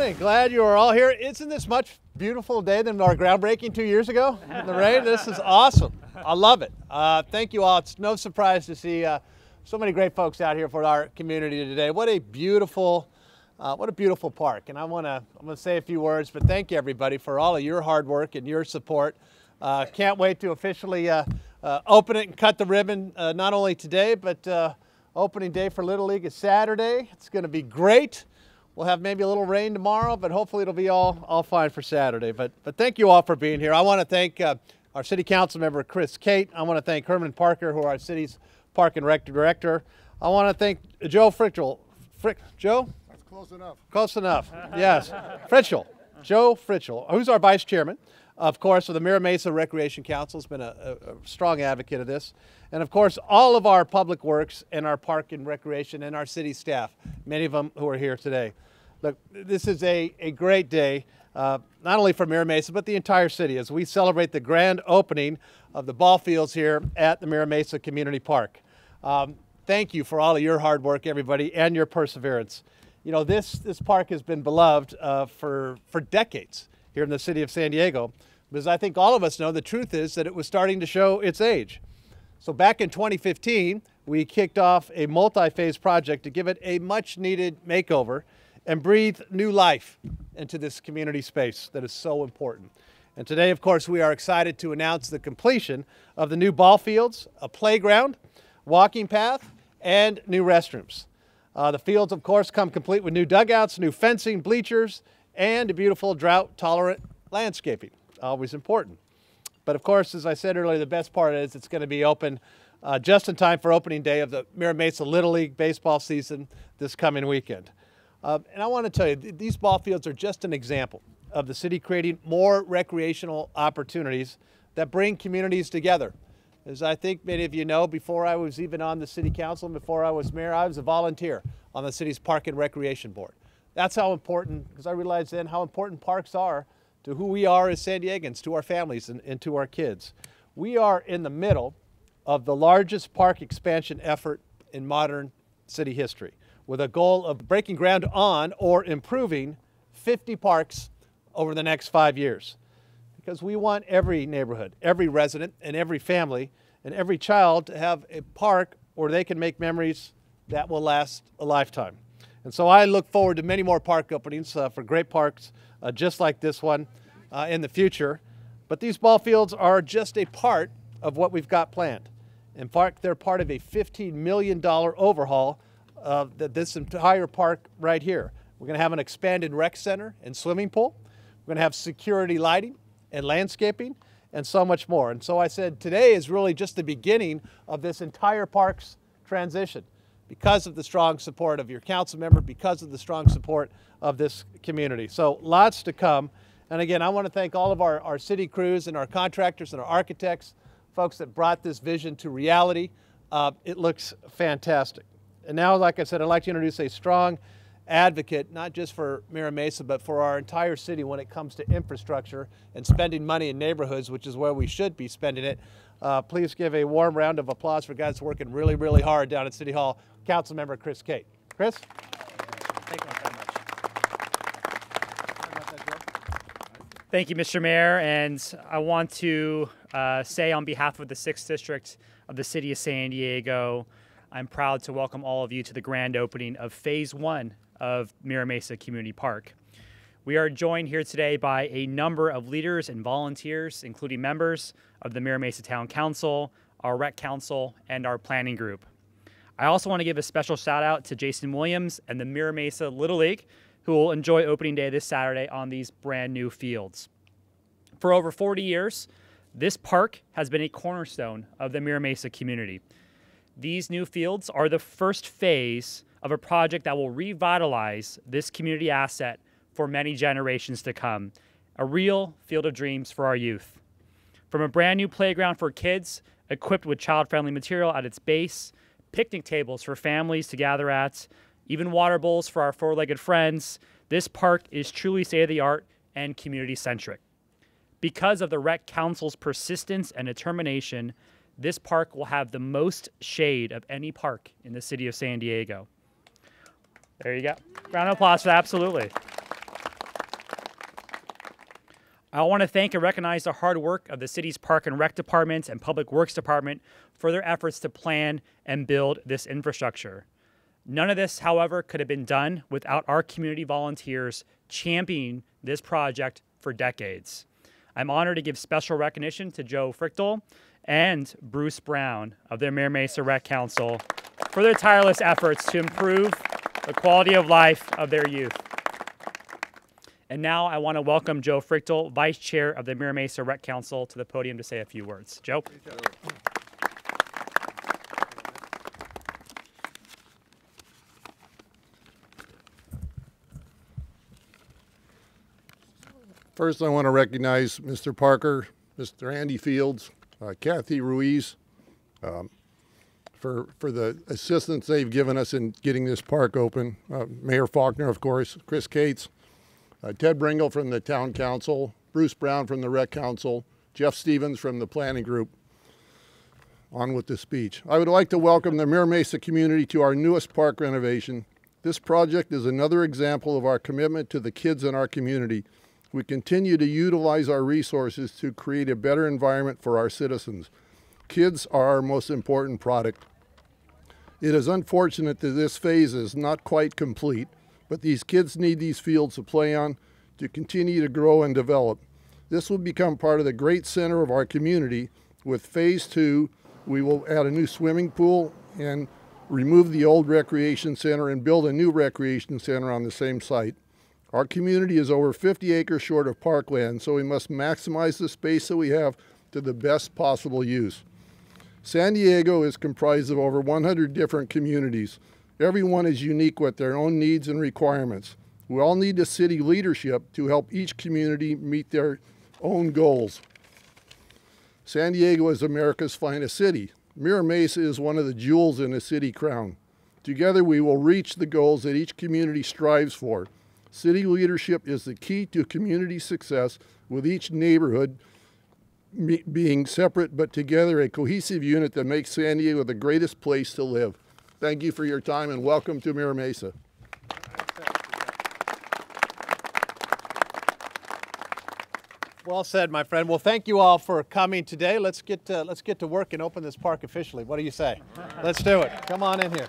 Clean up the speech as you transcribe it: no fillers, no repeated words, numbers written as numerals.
morning. Glad you are all here. Isn't this much beautiful day than our groundbreaking 2 years ago in the rain? This is awesome. I love it. Thank you all. It's no surprise to see so many great folks out here for our community today. What a beautiful park. And I'm gonna say a few words, but thank you everybody for all of your hard work and your support. Can't wait to officially open it and cut the ribbon, not only today, but opening day for Little League is Saturday. It's going to be great. We'll have maybe a little rain tomorrow, but hopefully it'll be all fine for Saturday. But thank you all for being here. I want to thank our City Council member Chris Cate. I want to thank Herman Parker, who are our city's Park and Rec Director. I want to thank Joe Fritchell. Joe? That's close enough. Close enough, yes. Fritchell, Joe Fritchell, who's our Vice Chairman, of course, of the Mira Mesa Recreation Council. Has been a strong advocate of this. And of course, all of our public works and our park and recreation and our city staff, many of them who are here today. Look, this is a great day, not only for Mira Mesa, but the entire city as we celebrate the grand opening of the ball fields here at the Mira Mesa Community Park. Thank you for all of your hard work, everybody, and your perseverance. You know, this park has been beloved for decades here in the city of San Diego, because I think all of us know the truth is that it was starting to show its age. So back in 2015, we kicked off a multi-phase project to give it a much-needed makeover and breathe new life into this community space that is so important. And today, of course, we are excited to announce the completion of the new ball fields, a playground, walking path, and new restrooms. The fields, of course, come complete with new dugouts, new fencing, bleachers, and a beautiful drought-tolerant landscaping, always important. But of course, as I said earlier, the best part is it's going to be open just in time for opening day of the Mira Mesa Little League baseball season this coming weekend. And I want to tell you, these ball fields are just an example of the city creating more recreational opportunities that bring communities together. As I think many of you know, before I was even on the city council and before I was mayor, I was a volunteer on the city's Park and Recreation Board. That's how important, because I realized then how important parks are to who we are as San Diegans, to our families and to our kids. We are in the middle of the largest park expansion effort in modern city history, with a goal of breaking ground on or improving 50 parks over the next 5 years. Because we want every neighborhood, every resident, and every family, and every child to have a park where they can make memories that will last a lifetime. And so I look forward to many more park openings for great parks just like this one in the future. But these ball fields are just a part of what we've got planned. In fact, they're part of a $15 million overhaul of this entire park right here. We're going to have an expanded rec center and swimming pool. We're going to have security lighting and landscaping and so much more. And so I said today is really just the beginning of this entire park's transition, because of the strong support of your council member, because of the strong support of this community. So lots to come. And again, I want to thank all of our city crews and our contractors and our architects, folks that brought this vision to reality. It looks fantastic. And now, like I said, I'd like to introduce a strong advocate, not just for Mira Mesa, but for our entire city when it comes to infrastructure and spending money in neighborhoods, which is where we should be spending it. Please give a warm round of applause for guys working really, really hard down at City Hall, Councilmember Chris Cate. Chris? Thank you, Mr. Mayor, and I want to say on behalf of the 6th District of the City of San Diego, I'm proud to welcome all of you to the grand opening of Phase 1 of Mira Mesa Community Park. We are joined here today by a number of leaders and volunteers, including members of the Mira Mesa Town Council, our Rec Council, and our planning group. I also want to give a special shout out to Jason Williams and the Mira Mesa Little League, who will enjoy opening day this Saturday on these brand new fields. For over 40 years, this park has been a cornerstone of the Mira Mesa community. These new fields are the first phase of a project that will revitalize this community asset for many generations to come, a real field of dreams for our youth. From a brand new playground for kids, equipped with child-friendly material at its base, picnic tables for families to gather at, even water bowls for our four-legged friends, this park is truly state-of-the-art and community-centric. Because of the Rec Council's persistence and determination, this park will have the most shade of any park in the city of San Diego. There you go. Round of applause for that, absolutely. I want to thank and recognize the hard work of the city's Park and Rec Department and Public Works Department for their efforts to plan and build this infrastructure. None of this, however, could have been done without our community volunteers championing this project for decades. I'm honored to give special recognition to Joe Frichtel and Bruce Brown of the Mira Mesa Rec Council for their tireless efforts to improve the quality of life of their youth. And now I want to welcome Joe Frichtel, Vice Chair of the Mira Mesa Rec Council, to the podium to say a few words. Joe? First, I want to recognize Mr. Parker, Mr. Andy Fields, Kathy Ruiz, for the assistance they've given us in getting this park open. Mayor Faulconer, of course, Chris Cate, Ted Bringle from the Town Council, Bruce Brown from the Rec Council, Jeff Stevens from the Planning Group. On with the speech. I would like to welcome the Mira Mesa community to our newest park renovation. This project is another example of our commitment to the kids in our community. We continue to utilize our resources to create a better environment for our citizens. Kids are our most important product. It is unfortunate that this phase is not quite complete, but these kids need these fields to play on to continue to grow and develop. This will become part of the great center of our community. With phase 2, we will add a new swimming pool and remove the old recreation center and build a new recreation center on the same site. Our community is over 50 acres short of parkland, so we must maximize the space that we have to the best possible use. San Diego is comprised of over 100 different communities. Everyone is unique with their own needs and requirements. We all need the city leadership to help each community meet their own goals. San Diego is America's finest city. Mira Mesa is one of the jewels in the city crown. Together we will reach the goals that each community strives for. City leadership is the key to community success, with each neighborhood being separate but together a cohesive unit that makes San Diego the greatest place to live. Thank you for your time and welcome to Mira Mesa. Well said, my friend. Well, thank you all for coming today. Let's get to work and open this park officially. What do you say? Let's do it. Come on in here.